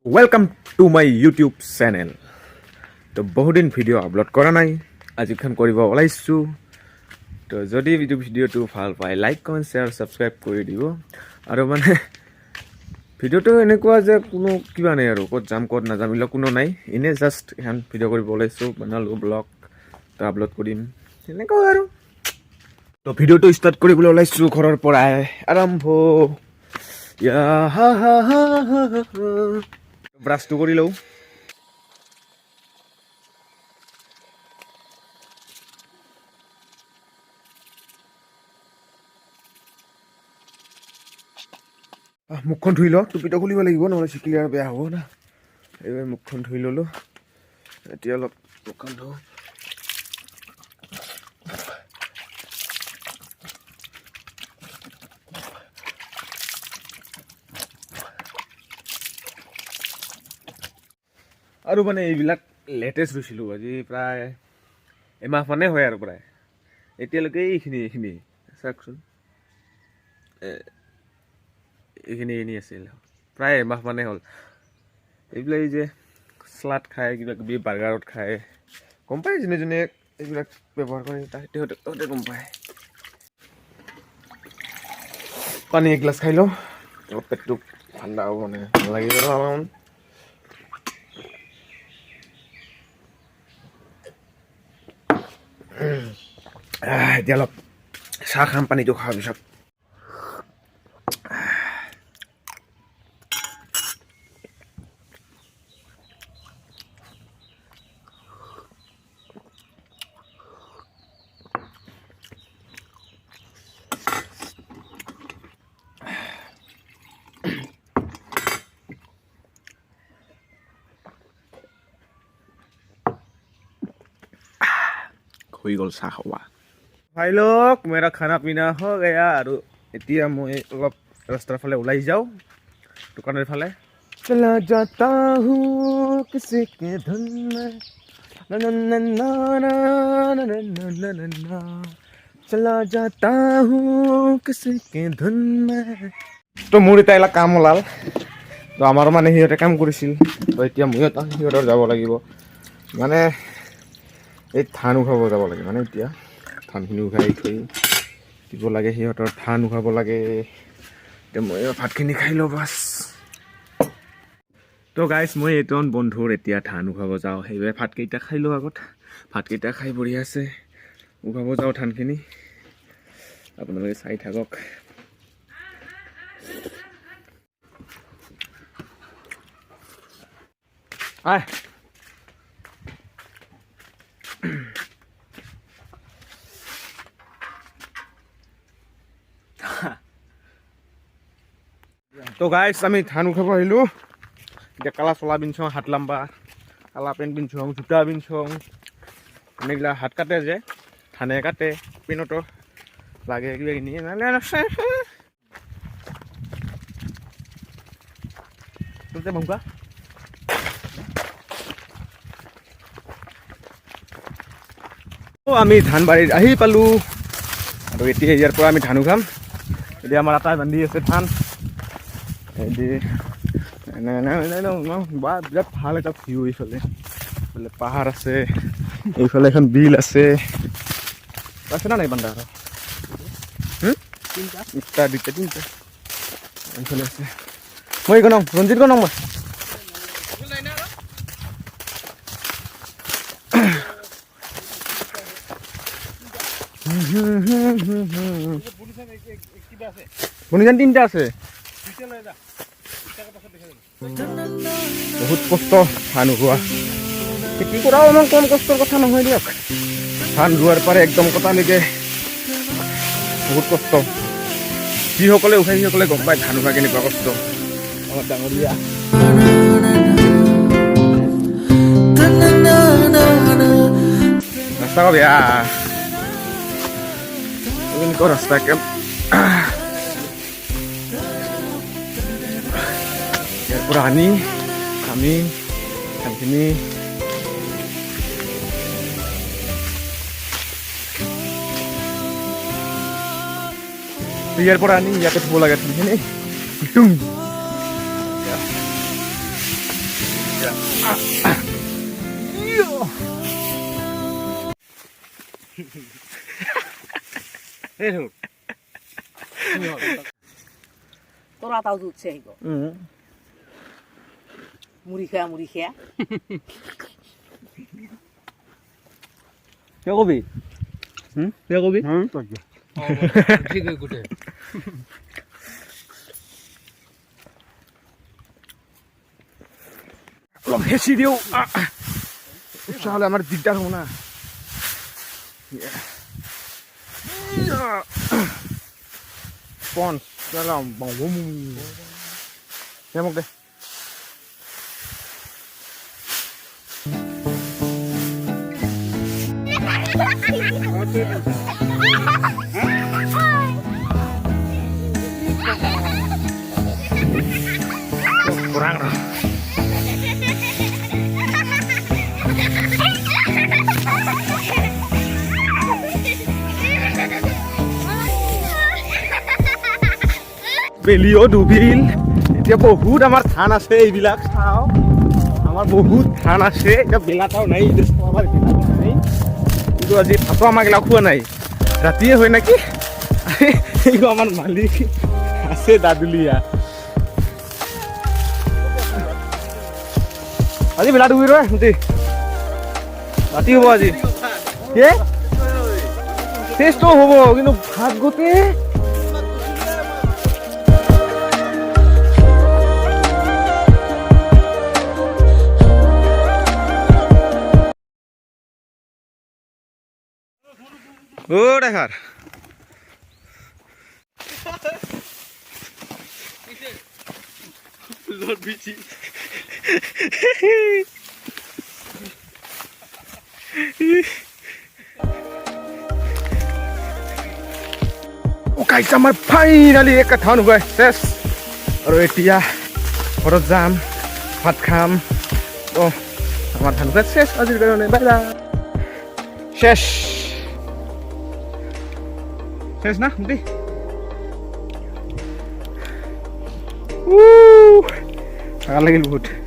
Welcome to my YouTube channel. তো বহুদিন video' upload কৰা নাই, আজিখন কৰিব ওলাইছোঁ। তো যদি ভিডিঅ'টো ভাল পায় লাইক কমেণ্ট শ্বেয়াৰ ছাবস্ক্ৰাইব কৰি দিব। আৰু মানে ভিডিঅ'টো এনেকুৱা যে কোনো কিবা নাই আৰু ক'ত যাম ক'ত নাযাম এইবিলাক কোনো নাই, এনেই জাষ্ট এখন ভিডিঅ' কৰিব ওলাইছোঁ, বনালোঁ ব্লগ তো আপলোড কৰিম তেনেকুৱা আৰু। তো ভিডিঅ'টো ষ্টাৰ্ট কৰিবলৈ ওলাইছোঁ ঘৰৰ পৰাই আৰম্ভ। ব্ৰাছটো কৰি লওঁ। মুখখন ধুই লওঁ, টুপিটো খুলিব লাগিব নহ'লে চিকিলি আৰু বেয়া হ'ব না। এইবাৰ মুখখন ধুই ল'লোঁ, এতিয়া অলপ মুখখন ধুওঁ। আৰু মানে এইবিলাক লেটেষ্ট ৰুইছিলোঁ আজি প্ৰায় এমাহ মানে হয় আৰু প্ৰায় এতিয়ালৈকে এইখিনি চাওকচোন, এইখিনি আছিল প্ৰায় এমাহ মানে হ'ল। এইবিলাক এই যে চালাড খায়, কিবা কিবি বাৰ্গাৰত খায়, গম পায় যোনে যোনে এইবিলাক ব্যৱহাৰ কৰে সিহঁতে গম পায়। পানী এগিলাচ খাই লওঁ, অলপ পেটটো ঠাণ্ডা হ'ব মানে ভাল লাগিব অলপমান। এতিয়া অলপ চাহ খাম পানীটো খোৱাৰ পিছত। হৈ গ'ল চাহ খোৱা। ভাই লোক মেৰা খানা পিনা হৈ গয়া। আৰু এতিয়া মই অলপ ৰাস্তাৰ ফালে ওলাই যাওঁ, দোকানৰ ফালে। চলা যাতা হু কিছি কে ধুন মে চলা যাতা হু কিছি কে ধুন মে। তো মোৰ এতিয়া এইবিলাক কাম ওলাল, তো আমাৰো মানে সিহঁতে কাম কৰিছিল, তো এতিয়া ময়ো সিহঁতৰ যাব লাগিব। মানে এই ধান উঠাব যাব লাগে, মানে এতিয়া ধানখিনি উঠাই থৈ দিব লাগে, সিহঁতৰ ধান উঠাব লাগে। এতিয়া মই ভাতখিনি খাই লওঁ বাছ। তো গাইজ মই এইজন বন্ধুৰ এতিয়া ধান উঠাব যাওঁ, সেইবাবে ভাতকেইটা খাই লওঁ আগত। ভাতকেইটা খাই বঢ়িয়া আছে, উঠাব যাওঁ ধানখিনি, আপোনালোকে চাই থাকক। আহ তো গাইজ আমি ধান উঠাব আহিলোঁ। এতিয়া কালা চলা পিন্ধছোঁ, হাত লাম্বা কালা পেণ্ট পিন্ধছোঁ, জোতা পিন্ধছোঁ। এনেবিলাক হাত কাটে যে, ধানে কাটে, পেণ্টতো লাগে কিবা কিনি ভংকা। আমি ধান বাৰীত আহি পালোঁ, আৰু এতিয়া ইয়াৰ পৰা আমি ধান উঠাম। এতিয়া আমাৰ আটাই বান্ধি আছে ধান। বিৰাট ভাল এটা ভিউ। এইফালে পাহাৰ আছে, এইফালে এখন বিল আছে, আছে না নাই বান্ধা আৰু তিনিটা এইফালে আছে। মই এইখন ৰঞ্জিত খন মই শুনিছেন, তিনিটা আছে। বহুত কষ্ট ধান উঠোৱা, খেতি কৰাও ইমান কম কষ্টৰ কথা নহয় দিয়ক। ধান ৰোৱাৰ পাৰে একদম কটালৈকে বহুত কষ্ট। যিসকলে উঠাই সিসকলে গম পায় ধান উঠা কেনেকুৱা কষ্ট। আমাৰ ডাঙৰীয়া ৰাস্তা বেয়া, কেনেকুৱা ৰাস্তা একে। ইয়াৰ পৰা আনি আমি ধানখিনি ইয়াৰ পৰা আনি ইয়াতে থ'ব লাগে ধানখিনি। তোরা তাও দুধছে মুড়ি খেয়া কে কবি কে কবি ঠিক আছে গুটে অলপ হেঁচি দিওঁ তেতিয়াহ'লে আমাৰ দিগদাৰ হ'ব না পঞ্চ মোক দে kurang lah. Beliau dubil, dia বহুত আমার ধান আছে এইবিলাক চাও আমার বহুত ধান আছে এটা বেলা তাও নাই আমার বেলা নাই কিন্তু আজি ভাতো আমাক এলা খোৱা নাই ৰাতিয়ে হয় নাকি এইটো আমাৰ মালিক আছে দাদুলিয়া আজি বেলা ডুবি ৰয় শুনতি ৰাতি হ'ব আজি কে চেষ্টো হ'ব কিন্তু ভাত গোটে ও দেখার গাইছ আমাৰ ফাইনালি এক ধান গৈ শেষ আৰু এতিয়া ঘৰত যাম ভাত খাম তো আমাৰ ধান গৈ শেষ আজিৰ কাৰণে বাই বাই শেষ শেষ না দি ভাল লাগিল বহুত